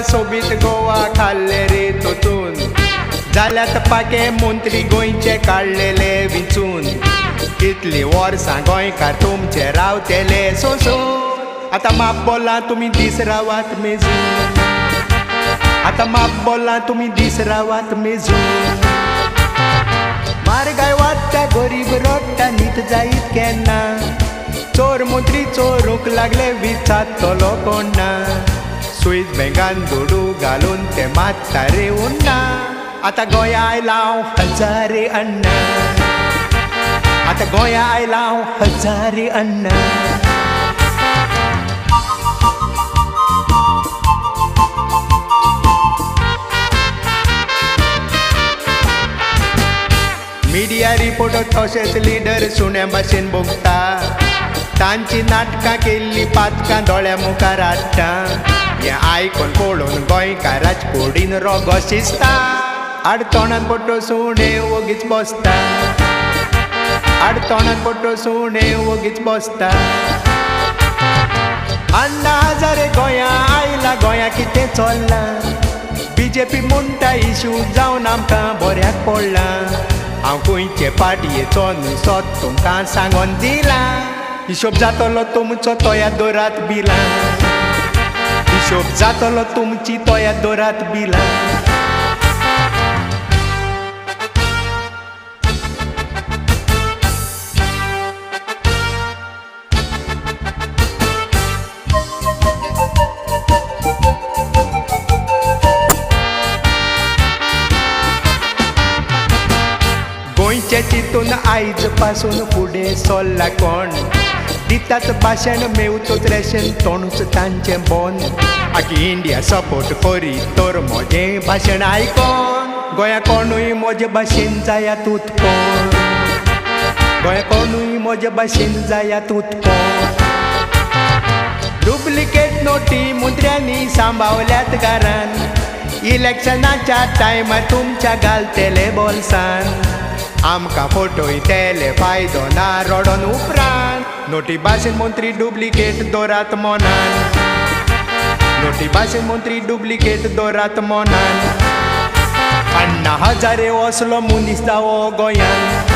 सोबीत गोवा खाल्ले रे तोचून जाल्यात पाके मंत्री गोंयचे काडलेले विचून कितली वर्सां गोंयकार तुमचे रावतेले सोसून आतां माप बोला तुमी दीस रावात मेजून आतां माप बोला तुमी दीस रावात मेजून म्हारगाय वाडटा गरीब रडटा न्हीद जायत केन्ना चोर मंत्री चोरूंक लागले विचारतलो कोण ना स्वीस बँकान दुडू घालून ते मात्ता रे उन्ना आतां गोंया आयला हांव हजारे अण्णा आतां गोंया आयला हांव हजारे अण्णा मिडिया रिपोर्टर तशेंच लिडर सुण्या भाशेन बोगता तांची नाटकां केल्ली पातकां दोळ्या मुखार हाडटा हें आयकून पळोवन गोंयकाराच कोडीन रोगो शिजता आड तोंडान पडटो सुणे वगीच बसता आड तोंडान पडटो सुणे वगीच बसता अण्णा हजारे गोंया आयला गोंया कितें चल्लां बीजेपी म्हणटा इशू जावन आमकां बऱ्याक पडला हांव गोंयचे पाटयेचो न्हय तुमकां सांगोन दिला हिशोब जातलो तुमचो तोया दोरात बिला हिशोब जातलो तुमची तोया दोरात बिला गोंयचे चिंतून आयज पासून फुडें सोल्ला कोण दितात भाशण मेवतूच रेशन तोणूच तांचें बोन आखी इंडिया सपोर्ट करी तर म्हजें भाशण आयकोन गोंया कोणूय म्हजे भाशेन जायात उत्पन्न गोंया कोणूय म्हजे भाशेन जायात उत्पन्न डुप्लिकेट नोटी मंत्र्यांनी सांबावल्यात घरान इलेक्शनाच्या टायमार तुमच्या घालतेले बोल्सान आमकां फटयतेले फायदो ना रडोन उपरांत नोटी भाशेन मंत्री डुप्लिकेट दोरात मोनान नोटी भाशेन मंत्री डुप्लिकेट दोरात मोनान अण्णा हजारे असलो मनीस जावो गोंयान